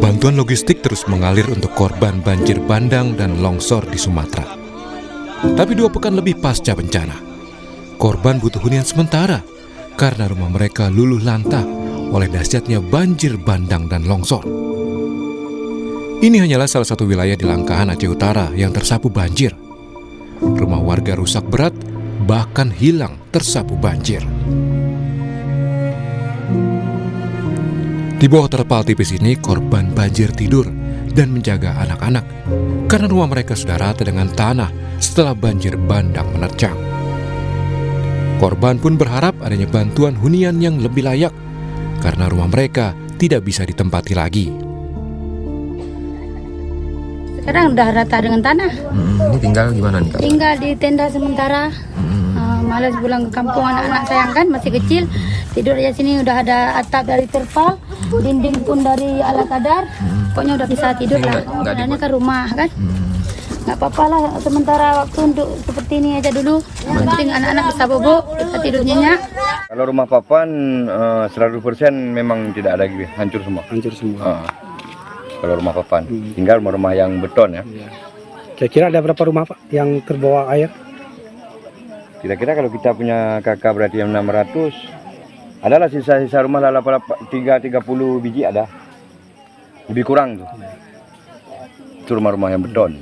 Bantuan logistik terus mengalir untuk korban banjir bandang dan longsor di Sumatera. Tapi 2 pekan lebih pasca bencana, korban butuh hunian sementara karena rumah mereka luluh lantah oleh dahsyatnya banjir bandang dan longsor. Ini hanyalah salah satu wilayah di Langkahan, Aceh Utara yang tersapu banjir. Rumah warga rusak berat, bahkan hilang tersapu banjir. Di bawah terpal tipis ini, korban banjir tidur dan menjaga anak-anak karena rumah mereka sudah rata dengan tanah setelah banjir bandang menerjang. Korban pun berharap adanya bantuan hunian yang lebih layak karena rumah mereka tidak bisa ditempati lagi. Sekarang udah rata dengan tanah. Ini tinggal gimana nih, Kak? Tinggal di tenda sementara. Malas pulang ke kampung, anak-anak sayang kan masih kecil. Tidur aja sini, udah ada atap dari terpal, dinding pun dari ala kadar. Pokoknya udah bisa tidur lah. Sebenarnya ke rumah kan. Nggak apa-apa lah sementara waktu untuk seperti ini aja dulu. Yang penting anak-anak bisa bobo, bisa tidur nyenyak. Kalau rumah papan 100% memang tidak ada lagi, hancur semua. Hancur semua. Kalau rumah papan, tinggal rumah-rumah yang beton ya. Kira-kira ada berapa rumah Pak yang terbawa air? Kira-kira kalau kita punya kakak berarti yang 600, adalah sisa-sisa rumah 30 biji ada. Lebih kurang tuh. Itu rumah-rumah yang beton.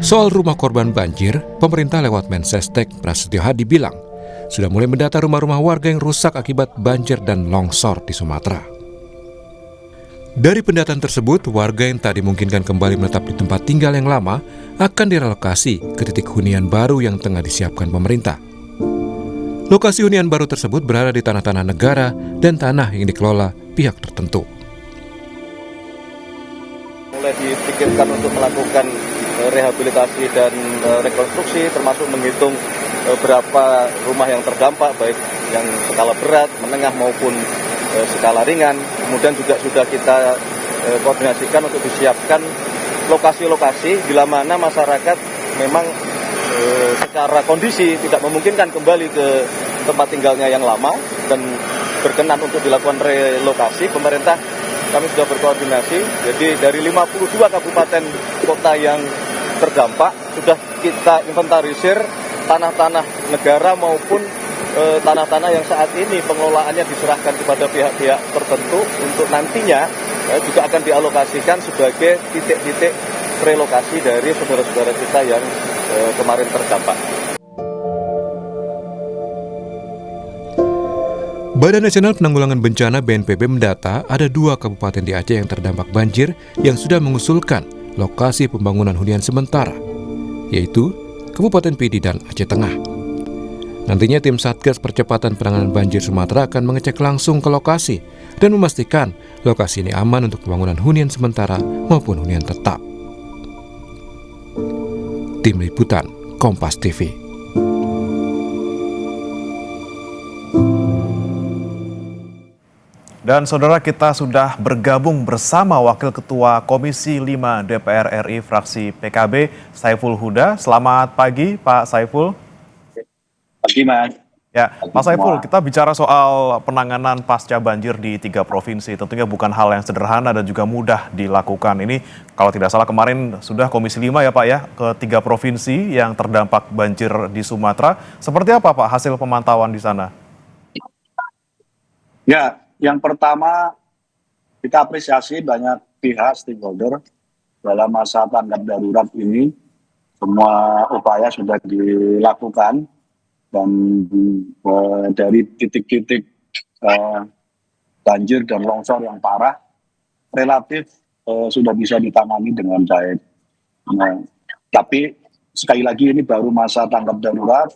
Soal rumah korban banjir, pemerintah lewat Mensesnek Prasetyo Hadi bilang sudah mulai mendata rumah-rumah warga yang rusak akibat banjir dan longsor di Sumatera. Dari pendataan tersebut, warga yang tak dimungkinkan kembali menetap di tempat tinggal yang lama akan direlokasi ke titik hunian baru yang tengah disiapkan pemerintah. Lokasi hunian baru tersebut berada di tanah-tanah negara dan tanah yang dikelola pihak tertentu. Mulai dipikirkan untuk melakukan rehabilitasi dan rekonstruksi, termasuk menghitung berapa rumah yang terdampak, baik yang skala berat, menengah maupun skala ringan. Kemudian juga sudah kita koordinasikan untuk disiapkan lokasi-lokasi bila mana masyarakat memang secara kondisi tidak memungkinkan kembali ke tempat tinggalnya yang lama dan berkenan untuk dilakukan relokasi. Pemerintah kami sudah berkoordinasi, jadi dari 52 kabupaten kota yang terdampak sudah kita inventarisir tanah-tanah negara maupun tanah-tanah yang saat ini pengelolaannya diserahkan kepada pihak-pihak tertentu untuk nantinya juga akan dialokasikan sebagai titik-titik relokasi dari saudara-saudara kita yang kemarin terdampak. Badan Nasional Penanggulangan Bencana BNPB mendata ada 2 kabupaten di Aceh yang terdampak banjir yang sudah mengusulkan lokasi pembangunan hunian sementara, yaitu Kabupaten Pidi dan Aceh Tengah. Nantinya tim Satgas Percepatan Penanganan Banjir Sumatera akan mengecek langsung ke lokasi dan memastikan lokasi ini aman untuk pembangunan hunian sementara maupun hunian tetap. Tim Liputan Kompas TV. Dan saudara, kita sudah bergabung bersama Wakil Ketua Komisi 5 DPR RI fraksi PKB, Saiful Huda. Selamat pagi Pak Saiful. Pagi Mas. Ya, Pak Saiful, kita bicara soal penanganan pasca banjir di 3 provinsi. Tentunya bukan hal yang sederhana dan juga mudah dilakukan. Ini kalau tidak salah kemarin sudah Komisi 5 ya Pak ya, ke 3 provinsi yang terdampak banjir di Sumatera. Seperti apa Pak hasil pemantauan di sana? Ya, yang pertama kita apresiasi banyak pihak stakeholder dalam masa tanggap darurat ini. Semua upaya sudah dilakukan. Dan dari titik-titik banjir dan longsor yang parah relatif sudah bisa ditangani dengan baik. Nah, tapi sekali lagi ini baru masa tanggap darurat,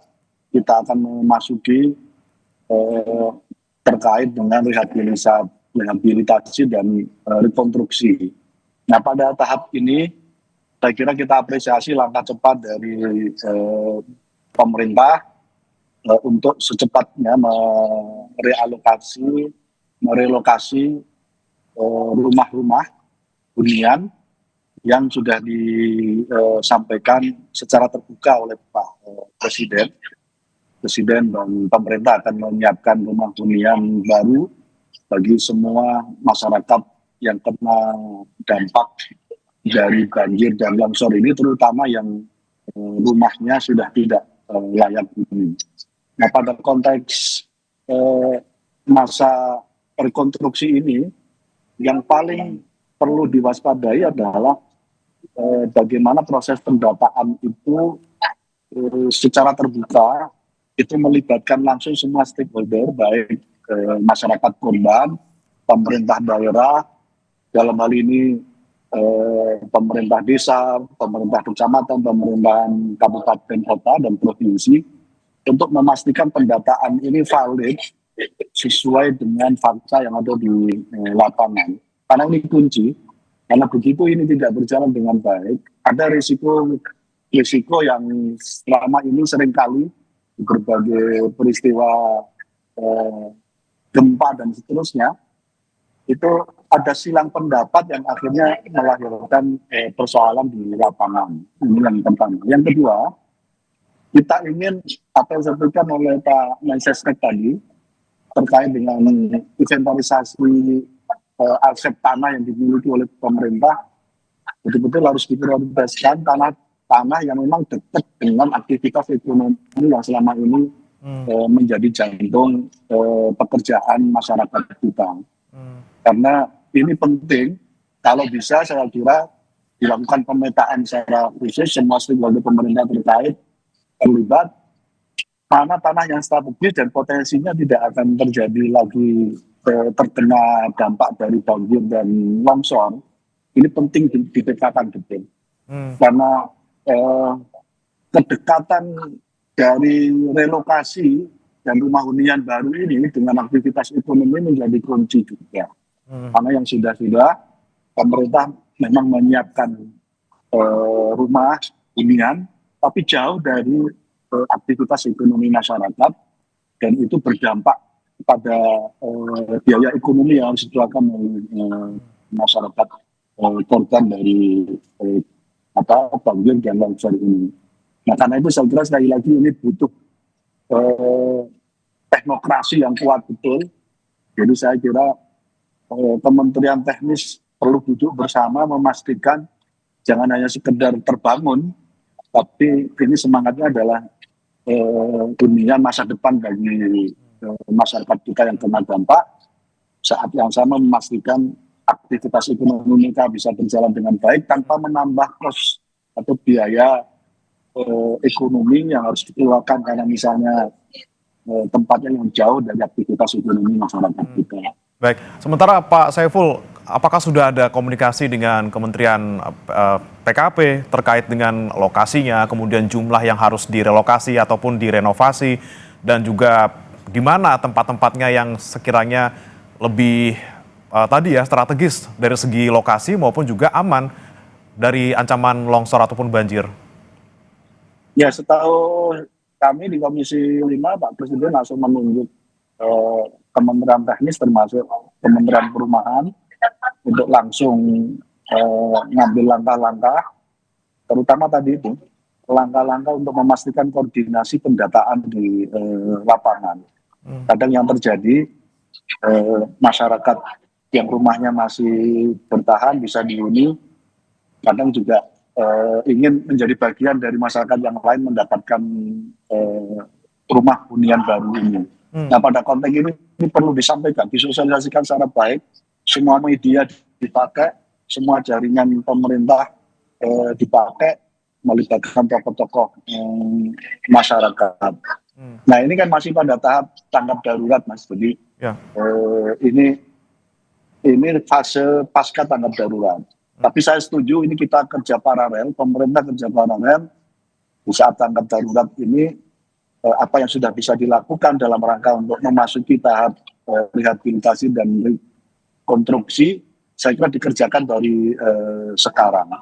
kita akan memasuki terkait dengan rehabilitasi dan rekonstruksi. Nah, pada tahap ini saya kira kita apresiasi langkah cepat dari pemerintah untuk secepatnya merelokasi rumah-rumah hunian yang sudah disampaikan secara terbuka oleh Pak Presiden dan pemerintah akan menyiapkan rumah hunian baru bagi semua masyarakat yang kena dampak dari banjir dan longsor ini, terutama yang rumahnya sudah tidak layak huni. Nah, pada konteks masa rekonstruksi ini, yang paling perlu diwaspadai adalah bagaimana proses pendataan itu secara terbuka, itu melibatkan langsung semua stakeholder, baik masyarakat korban, pemerintah daerah, dalam hal ini pemerintah desa, pemerintah kecamatan, pemerintahan kabupaten, kota, dan provinsi, untuk memastikan pendataan ini valid sesuai dengan fakta yang ada di lapangan. Karena ini kunci, karena begitu ini tidak berjalan dengan baik, ada risiko yang selama ini seringkali di berbagai peristiwa gempa dan seterusnya, itu ada silang pendapat yang akhirnya melahirkan persoalan di lapangan. Ini yang pertama. Yang kedua, kita ingin apa yang disampaikan oleh Pak Mensesnek tadi terkait dengan inventarisasi arsip tanah yang dimiliki oleh pemerintah, betul-betul harus diprioritaskan tanah yang memang dekat dengan aktivitas ekonomi yang selama ini menjadi jantung pekerjaan masyarakat kita. Karena ini penting, kalau bisa saya kira dilakukan pemetaan secara khusus, semua stakeholder pemerintah terkait terlibat, tanah-tanah yang strategis dan potensinya tidak akan terjadi lagi terkena dampak dari banjir dan longsor. Ini penting dipetakan betul. Karena kedekatan dari relokasi dan rumah hunian baru ini dengan aktivitas ekonomi menjadi kunci juga. Karena yang sudah pemerintah memang menyiapkan rumah hunian, tapi jauh dari aktivitas ekonomi masyarakat, dan itu berdampak pada biaya ekonomi yang harus dikeluarkan oleh masyarakat korban dari banjir dan longsor ini. Nah, karena itu saya kira sekali lagi ini butuh teknokrasi yang kuat betul. Jadi saya kira Kementerian Teknis perlu duduk bersama memastikan jangan hanya sekedar terbangun, tapi ini semangatnya adalah hunian masa depan bagi masyarakat kita yang kena dampak. Saat yang sama memastikan aktivitas ekonomi kita bisa berjalan dengan baik tanpa menambah kos atau biaya ekonomi yang harus dikeluarkan karena misalnya tempatnya yang jauh dari aktivitas ekonomi masyarakat kita. Baik, sementara Pak Saiful, apakah sudah ada komunikasi dengan Kementerian PKP terkait dengan lokasinya, kemudian jumlah yang harus direlokasi ataupun direnovasi, dan juga di mana tempat-tempatnya yang sekiranya lebih strategis dari segi lokasi maupun juga aman dari ancaman longsor ataupun banjir? Ya, setahu kami di Komisi 5, Pak Presiden langsung menunjuk Kementerian Teknis termasuk Kementerian Perumahan untuk langsung ngambil langkah-langkah, terutama tadi itu langkah-langkah untuk memastikan koordinasi pendataan di lapangan. Kadang yang terjadi masyarakat yang rumahnya masih bertahan bisa dihuni, kadang juga ingin menjadi bagian dari masyarakat yang lain mendapatkan rumah hunian baru ini. Nah, pada konteks ini perlu disampaikan, disosialisasikan secara baik, semua media dipakai, semua jaringan pemerintah dipakai, melibatkan tokoh-tokoh masyarakat. Nah, ini kan masih pada tahap tanggap darurat, Mas. Jadi ini fase pasca tanggap darurat. Tapi saya setuju ini kita kerja paralel, pemerintah kerja paralel di saat tanggap darurat ini. Apa yang sudah bisa dilakukan dalam rangka untuk memasuki tahap rehabilitasi dan rekonstruksi, saya kira dikerjakan dari sekarang.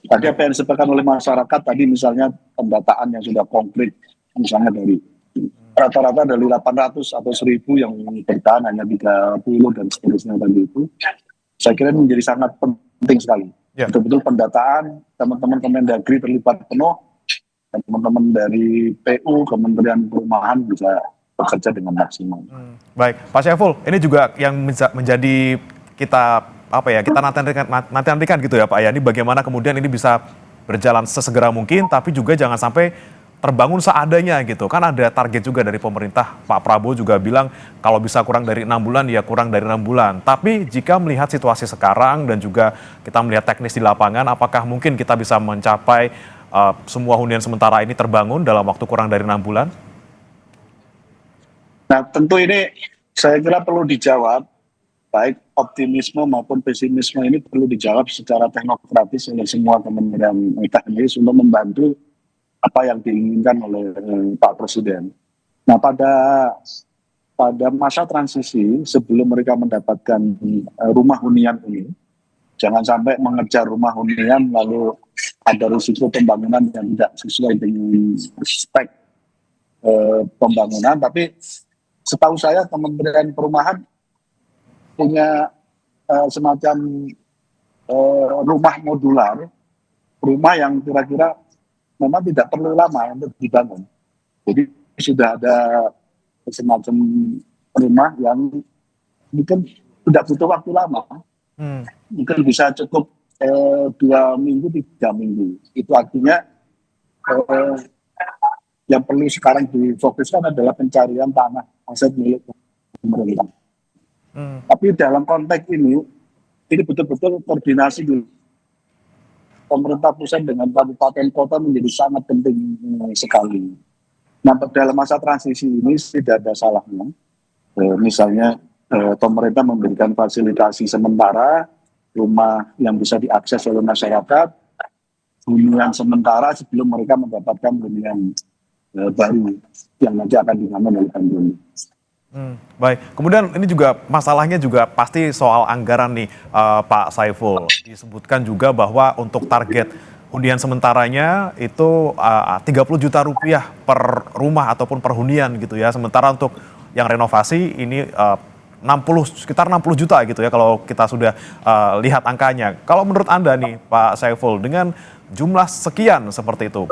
Tadi apa yang disampaikan oleh masyarakat tadi, misalnya pendataan yang sudah konkret, misalnya dari rata-rata dari 800 atau 1000 yang bertahan hanya 30 dan seterusnya tadi itu, saya kira ini menjadi sangat penting sekali. Betul-betul pendataan, teman-teman Kemendagri terlibat penuh, dan teman-teman dari PU, Kementerian Perumahan bisa bekerja dengan maksimal. Baik, Pak Syaiful, ini juga yang menjadi kita kita nantikan gitu ya Pak ya. Ini bagaimana kemudian ini bisa berjalan sesegera mungkin, tapi juga jangan sampai terbangun seadanya gitu. Kan ada target juga dari pemerintah. Pak Prabowo juga bilang kalau bisa kurang dari 6 bulan ya kurang dari 6 bulan. Tapi jika melihat situasi sekarang dan juga kita melihat teknis di lapangan, apakah mungkin kita bisa mencapai semua hunian sementara ini terbangun dalam waktu kurang dari 6 bulan? Nah, tentu ini saya kira perlu dijawab, baik optimisme maupun pesimisme ini perlu dijawab secara teknokratis oleh semua kementerian teknis untuk membantu apa yang diinginkan oleh Pak Presiden. Nah, pada masa transisi sebelum mereka mendapatkan rumah hunian ini, jangan sampai mengejar rumah hunian lalu ada risiko pembangunan yang tidak sesuai dengan spek pembangunan, tapi setahu saya Kementerian Perumahan punya semacam rumah modular, rumah yang kira-kira memang tidak perlu lama untuk dibangun. Jadi sudah ada semacam rumah yang mungkin tidak butuh waktu lama, mungkin bisa cukup 2 minggu, 3 minggu. Itu artinya yang perlu sekarang difokuskan adalah pencarian tanah aset milik pemerintah. Tapi dalam konteks ini betul-betul koordinasi dulu. Pemerintah pusat dengan kabupaten kota menjadi sangat penting sekali. Nah, dalam masa transisi ini tidak ada salahnya. Misalnya pemerintah memberikan fasilitasi sementara, rumah yang bisa diakses oleh masyarakat, hunian sementara sebelum mereka mendapatkan hunian baru yang nanti akan dibangun oleh pemerintah. Baik, kemudian ini juga masalahnya juga pasti soal anggaran nih Pak Syaiful. Disebutkan juga bahwa untuk target hunian sementaranya itu 30 juta rupiah per rumah ataupun per hunian gitu ya. Sementara untuk yang renovasi ini sekitar 60 juta gitu ya kalau kita sudah lihat angkanya. Kalau menurut Anda nih Pak Syaiful, dengan jumlah sekian seperti itu,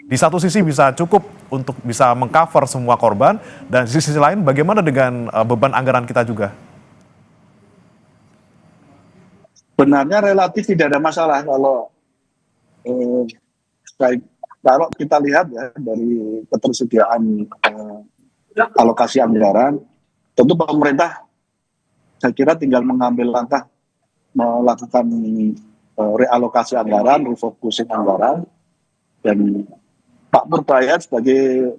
di satu sisi bisa cukup untuk bisa mengcover semua korban, dan di sisi lain bagaimana dengan beban anggaran kita juga? Benarnya relatif tidak ada masalah kalau kita lihat ya dari ketersediaan alokasi anggaran, tentu pemerintah saya kira tinggal mengambil langkah melakukan realokasi anggaran, refocusing anggaran, dan Pak Purbaya sebagai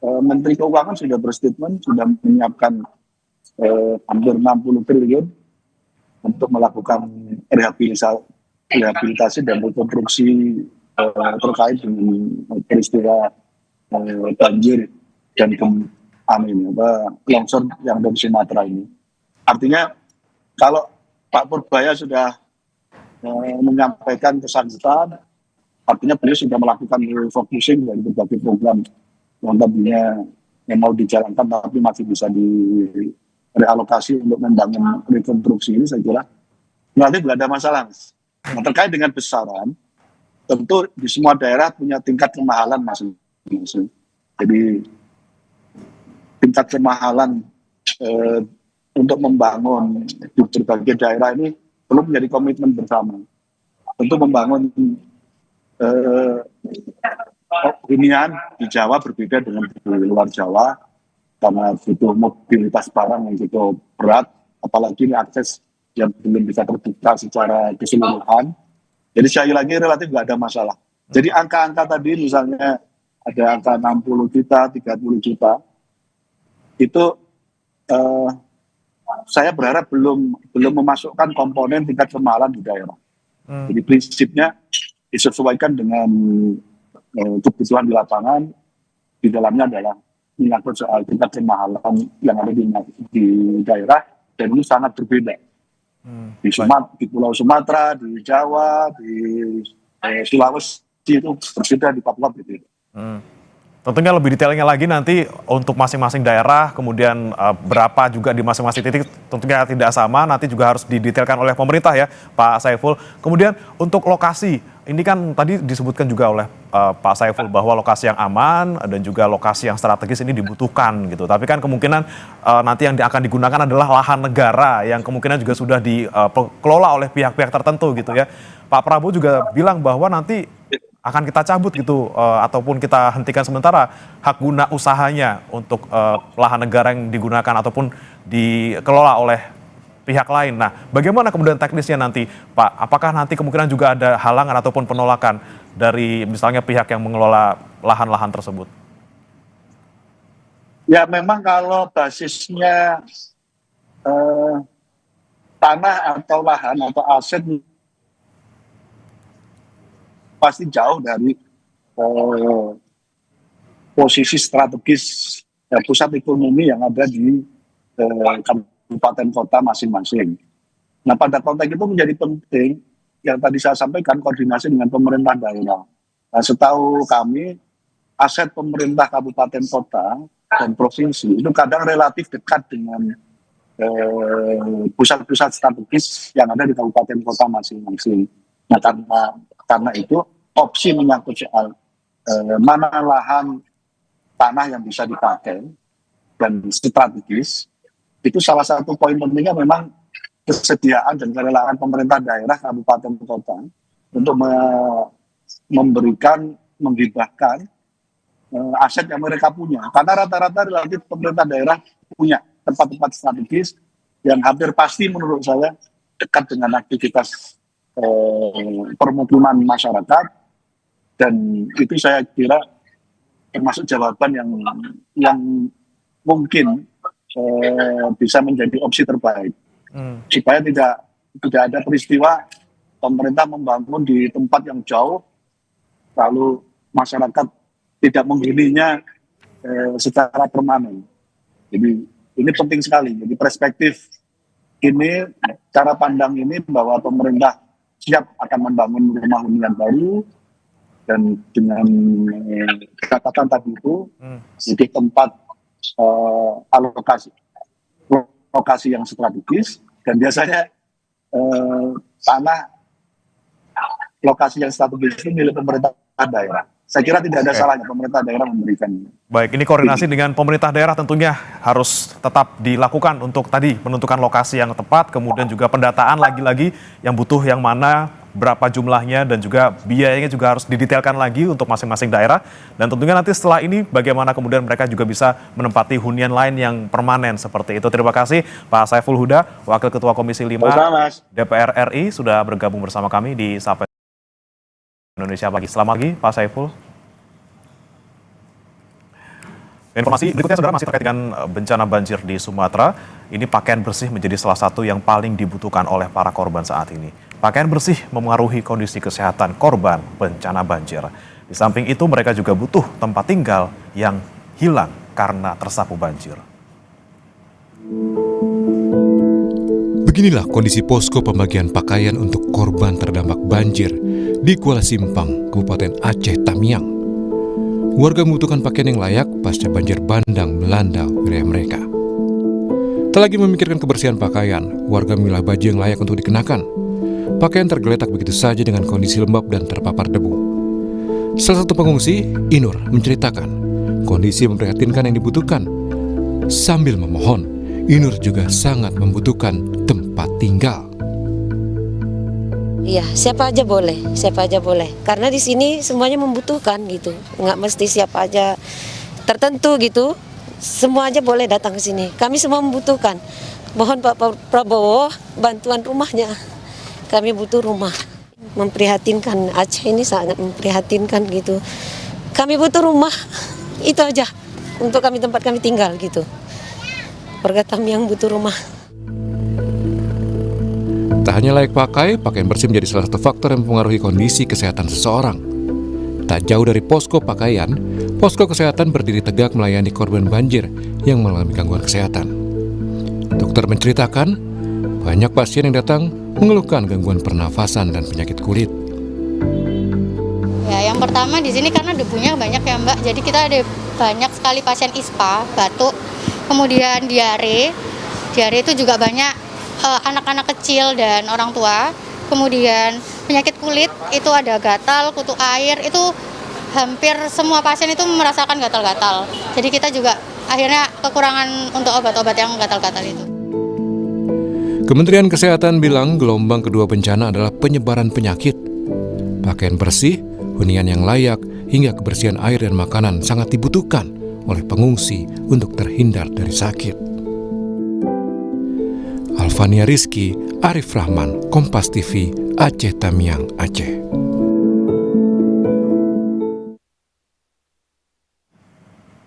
Menteri Keuangan sudah berstatement, sudah menyiapkan hampir 60 triliun untuk melakukan rehabilitasi dan rekonstruksi terkait dengan peristiwa banjir dan longsor yang dari Sumatera ini. Artinya kalau Pak Purbaya sudah menyampaikan kesaksian, artinya beliau sudah melakukan refocusing dari berbagai program yang tadinya yang mau dijalankan tapi masih bisa direalokasi untuk membangun rekonstruksi ini. Saya kira relatif tidak ada masalah. Nah, terkait dengan besaran, tentu di semua daerah punya tingkat kemahalan masing-masing. Jadi tingkat kemahalan untuk membangun di berbagai daerah ini perlu menjadi komitmen bersama. Tentu membangun hunian di Jawa berbeda dengan di luar Jawa karena butuh mobilitas barang yang cukup berat, apalagi ini akses yang belum bisa terbuka secara keseluruhan. Jadi sekali lagi relatif nggak ada masalah. Jadi angka-angka tadi misalnya ada angka 60 juta, 30 juta, itu saya berharap belum memasukkan komponen tingkat kemahalan di daerah. Jadi prinsipnya disesuaikan dengan kebutuhan di lapangan. Di dalamnya adalah menyangkut soal tingkat kemahalan yang ada di daerah, dan ini sangat berbeda. Di Pulau Sumatera, di Jawa, di Sulawesi itu berbeda, di Papua berbeda. Tentunya lebih detailnya lagi nanti untuk masing-masing daerah, kemudian berapa juga di masing-masing titik tentunya tidak sama, nanti juga harus didetailkan oleh pemerintah ya Pak Saiful. Kemudian untuk lokasi, ini kan tadi disebutkan juga oleh Pak Saiful bahwa lokasi yang aman dan juga lokasi yang strategis ini dibutuhkan gitu. Tapi kan kemungkinan nanti yang akan digunakan adalah lahan negara yang kemungkinan juga sudah dikelola oleh pihak-pihak tertentu gitu ya. Pak Prabowo juga bilang bahwa nanti akan kita cabut gitu ataupun kita hentikan sementara hak guna usahanya untuk lahan negara yang digunakan ataupun dikelola oleh pihak lain. Nah, bagaimana kemudian teknisnya nanti, Pak? Apakah nanti kemungkinan juga ada halangan ataupun penolakan dari misalnya pihak yang mengelola lahan-lahan tersebut? Ya memang kalau basisnya tanah atau lahan atau aset pasti jauh dari posisi strategis pusat ekonomi yang ada di kabupaten kota masing-masing. Nah pada konteks itu menjadi penting yang tadi saya sampaikan koordinasi dengan pemerintah daerah. Nah, setahu kami aset pemerintah kabupaten kota dan provinsi itu kadang relatif dekat dengan pusat-pusat strategis yang ada di kabupaten kota masing-masing. Nah karena itu opsi menyangkut soal mana lahan tanah yang bisa dipakai dan strategis, itu salah satu poin pentingnya memang kesediaan dan kerelaan pemerintah daerah kabupaten kota untuk menghibahkan aset yang mereka punya. Karena rata-rata relatif pemerintah daerah punya tempat-tempat strategis yang hampir pasti menurut saya dekat dengan aktivitas permukiman masyarakat, dan itu saya kira termasuk jawaban yang mungkin bisa menjadi opsi terbaik supaya tidak ada peristiwa pemerintah membangun di tempat yang jauh lalu masyarakat tidak menghuninya secara permanen. Jadi ini penting sekali. Jadi perspektif ini, cara pandang ini bahwa pemerintah siap akan membangun rumah hunian baru dan dengan catatan tadi itu di tempat lokasi yang strategis, dan biasanya tanah lokasi yang strategis itu milik pemerintah daerah. Saya kira tidak ada salahnya pemerintah daerah memberikan. Baik, ini koordinasi dengan pemerintah daerah tentunya harus tetap dilakukan untuk tadi menentukan lokasi yang tepat, kemudian juga pendataan lagi-lagi yang butuh yang mana, berapa jumlahnya, dan juga biayanya juga harus didetailkan lagi untuk masing-masing daerah. Dan tentunya nanti setelah ini bagaimana kemudian mereka juga bisa menempati hunian lain yang permanen seperti itu. Terima kasih Pak Saiful Huda, Wakil Ketua Komisi 5 DPR RI sudah bergabung bersama kami di Sapa Indonesia Pagi. Selamat pagi Pak Saiful. Informasi berikutnya saudara masih terkait dengan bencana banjir di Sumatera. Ini pakaian bersih menjadi salah satu yang paling dibutuhkan oleh para korban saat ini. Pakaian bersih memengaruhi kondisi kesehatan korban bencana banjir. Di samping itu mereka juga butuh tempat tinggal yang hilang karena tersapu banjir. Beginilah kondisi posko pembagian pakaian untuk korban terdampak banjir di Kuala Simpang, Kabupaten Aceh Tamiang. Warga membutuhkan pakaian yang layak pasca banjir bandang melanda wilayah mereka. Tak lagi memikirkan kebersihan pakaian, warga memilah baju yang layak untuk dikenakan. Pakaian tergeletak begitu saja dengan kondisi lembab dan terpapar debu. Salah satu pengungsi, Inur, menceritakan kondisi memprihatinkan yang dibutuhkan. Sambil memohon, Inur juga sangat membutuhkan tempat tinggal. Iya, siapa aja boleh. Karena di sini semuanya membutuhkan gitu. Nggak mesti siapa aja tertentu gitu. Semua aja boleh datang ke sini. Kami semua membutuhkan. Mohon Pak Prabowo bantuan rumahnya. Kami butuh rumah. Memprihatinkan, Aceh ini sangat memprihatinkan gitu. Kami butuh rumah. Itu aja untuk tempat kami tinggal gitu. Warga Tamiang butuh rumah. Tak hanya layak pakai, pakaian bersih menjadi salah satu faktor yang mempengaruhi kondisi kesehatan seseorang. Tak jauh dari posko pakaian, posko kesehatan berdiri tegak melayani korban banjir yang mengalami gangguan kesehatan. Dokter menceritakan, banyak pasien yang datang mengeluhkan gangguan pernafasan dan penyakit kulit. Ya, yang Yang pertama di sini karena debunya banyak ya Mbak, jadi kita ada banyak sekali pasien ISPA, batuk, kemudian diare. Diare itu juga banyak anak-anak kecil dan orang tua. Kemudian penyakit kulit itu ada gatal, kutu air, itu hampir semua pasien itu merasakan gatal-gatal. Jadi kita juga akhirnya kekurangan untuk obat-obat yang gatal-gatal itu. Kementerian Kesehatan bilang gelombang kedua bencana adalah penyebaran penyakit. Pakaian bersih, hunian yang layak, hingga kebersihan air dan makanan sangat dibutuhkan oleh pengungsi untuk terhindar dari sakit. Alfania Rizky, Arif Rahman, Kompas TV, Aceh Tamiang, Aceh.